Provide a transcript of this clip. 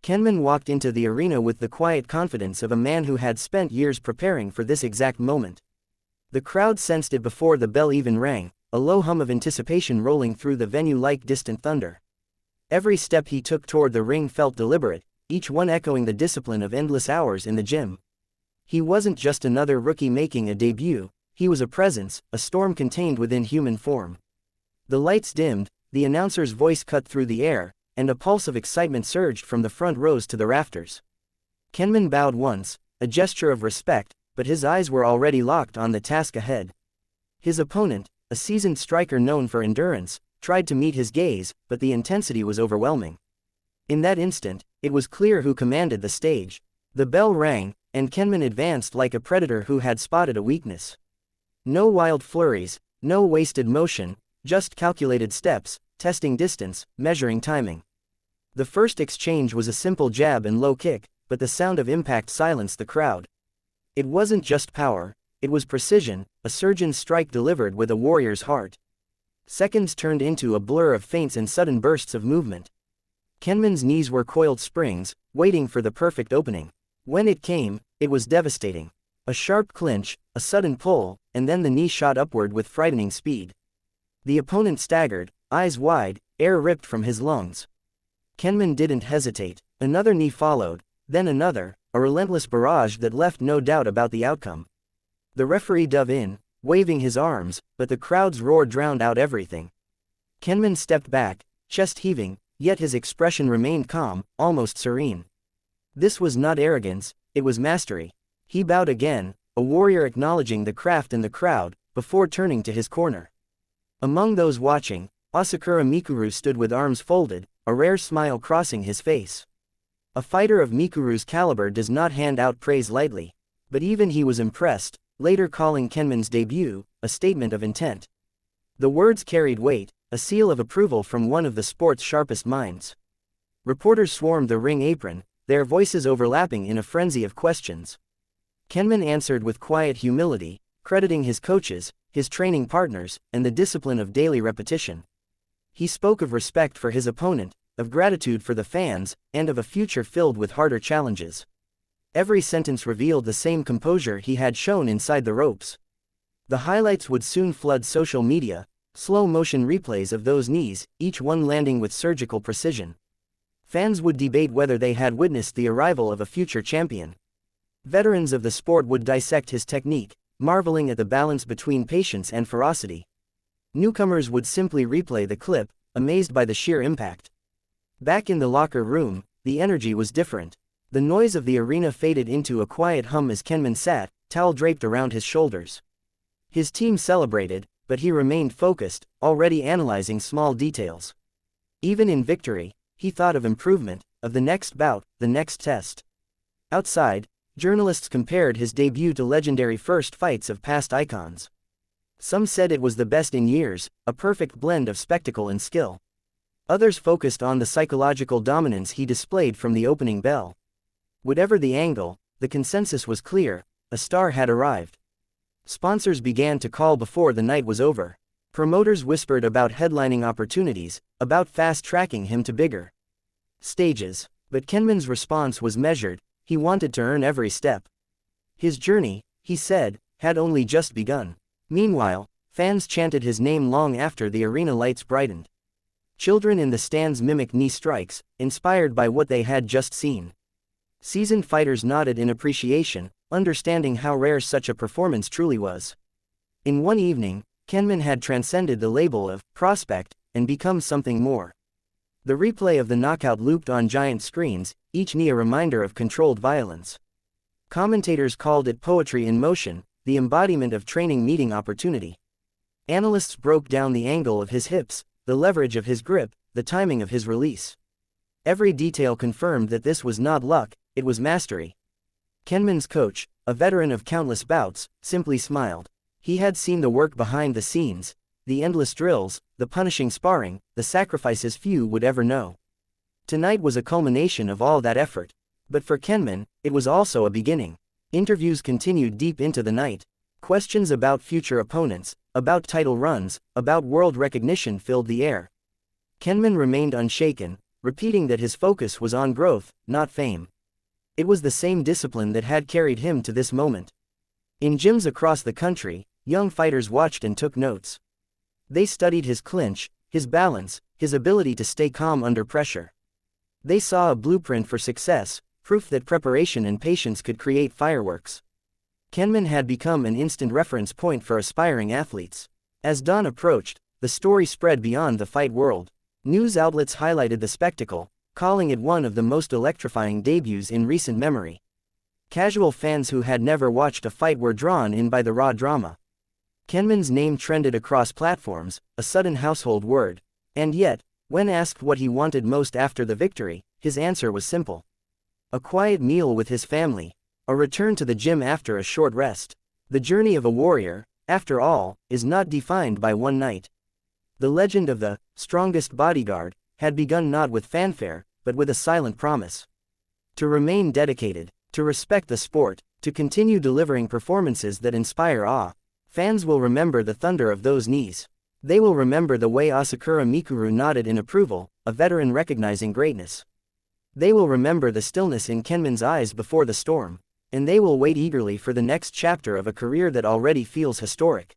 Kenmin walked into the arena with the quiet confidence of a man who had spent years preparing for this exact moment. The crowd sensed it before the bell even rang, a low hum of anticipation rolling through the venue like distant thunder. Every step he took toward the ring felt deliberate, each one echoing the discipline of endless hours in the gym. He wasn't just another rookie making a debut, he was a presence, a storm contained within human form. The lights dimmed, the announcer's voice cut through the air, and a pulse of excitement surged from the front rows to the rafters. Kenmin bowed once, a gesture of respect, but his eyes were already locked on the task ahead. His opponent, a seasoned striker known for endurance, tried to meet his gaze, but the intensity was overwhelming. In that instant, it was clear who commanded the stage. The bell rang, and Kenmin advanced like a predator who had spotted a weakness. No wild flurries, no wasted motion, just calculated steps, testing distance, measuring timing. The first exchange was a simple jab and low kick, but the sound of impact silenced the crowd. It wasn't just power, it was precision, a surgeon's strike delivered with a warrior's heart. Seconds turned into a blur of feints and sudden bursts of movement. Kenmin's knees were coiled springs, waiting for the perfect opening. When it came, it was devastating. A sharp clinch, a sudden pull, and then the knee shot upward with frightening speed. The opponent staggered, eyes wide, air ripped from his lungs. Kenmin didn't hesitate. Another knee followed, then another, a relentless barrage that left no doubt about the outcome. The referee dove in, waving his arms, but the crowd's roar drowned out everything. Kenmin stepped back, chest heaving, yet his expression remained calm, almost serene. This was not arrogance, it was mastery. He bowed again, a warrior acknowledging the craft in the crowd, before turning to his corner. Among those watching, Asakura Mikuru stood with arms folded, a rare smile crossing his face. A fighter of Mikuru's caliber does not hand out praise lightly. But even he was impressed, later calling Kenmin's debut a statement of intent. The words carried weight, a seal of approval from one of the sport's sharpest minds. Reporters swarmed the ring apron, their voices overlapping in a frenzy of questions. Kenmin answered with quiet humility, crediting his coaches, his training partners, and the discipline of daily repetition. He spoke of respect for his opponent, of gratitude for the fans, and of a future filled with harder challenges. Every sentence revealed the same composure he had shown inside the ropes. The highlights would soon flood social media, slow-motion replays of those knees, each one landing with surgical precision. Fans would debate whether they had witnessed the arrival of a future champion. Veterans of the sport would dissect his technique, marveling at the balance between patience and ferocity. Newcomers would simply replay the clip, amazed by the sheer impact. Back in the locker room, the energy was different. The noise of the arena faded into a quiet hum as Kenmin sat, towel draped around his shoulders. His team celebrated, but he remained focused, already analyzing small details. Even in victory, he thought of improvement, of the next bout, the next test. Outside, journalists compared his debut to legendary first fights of past icons. Some said it was the best in years, a perfect blend of spectacle and skill. Others focused on the psychological dominance he displayed from the opening bell. Whatever the angle, the consensus was clear: a star had arrived. Sponsors began to call before the night was over. Promoters whispered about headlining opportunities, about fast-tracking him to bigger stages. But Kenmin's response was measured. He wanted to earn every step. His journey, he said, had only just begun. Meanwhile, fans chanted his name long after the arena lights brightened. Children in the stands mimicked knee strikes, inspired by what they had just seen. Seasoned fighters nodded in appreciation, understanding how rare such a performance truly was. In one evening, Kenmin had transcended the label of prospect and become something more. The replay of the knockout looped on giant screens, each knee a reminder of controlled violence. Commentators called it poetry in motion, the embodiment of training meeting opportunity. Analysts broke down the angle of his hips, the leverage of his grip, the timing of his release. Every detail confirmed that this was not luck, it was mastery. Kenmin's coach, a veteran of countless bouts, simply smiled. He had seen the work behind the scenes, the endless drills, the punishing sparring, the sacrifices few would ever know. Tonight was a culmination of all that effort. But for Kenmin, it was also a beginning. Interviews continued deep into the night. Questions about future opponents, about title runs, about world recognition filled the air. Kenmin remained unshaken, repeating that his focus was on growth, not fame. It was the same discipline that had carried him to this moment. In gyms across the country, young fighters watched and took notes. They studied his clinch, his balance, his ability to stay calm under pressure. They saw a blueprint for success, proof that preparation and patience could create fireworks. Kenmin had become an instant reference point for aspiring athletes. As dawn approached, the story spread beyond the fight world. News outlets highlighted the spectacle, calling it one of the most electrifying debuts in recent memory. Casual fans who had never watched a fight were drawn in by the raw drama. Kenmin's name trended across platforms, a sudden household word. And yet, when asked what he wanted most after the victory, his answer was simple. A quiet meal with his family, a return to the gym after a short rest. The journey of a warrior, after all, is not defined by one night. The legend of the strongest bodyguard had begun not with fanfare, but with a silent promise. To remain dedicated, to respect the sport, to continue delivering performances that inspire awe. Fans will remember the thunder of those knees. They will remember the way Asakura Mikuru nodded in approval, a veteran recognizing greatness. They will remember the stillness in Kenmin's eyes before the storm. And they will wait eagerly for the next chapter of a career that already feels historic.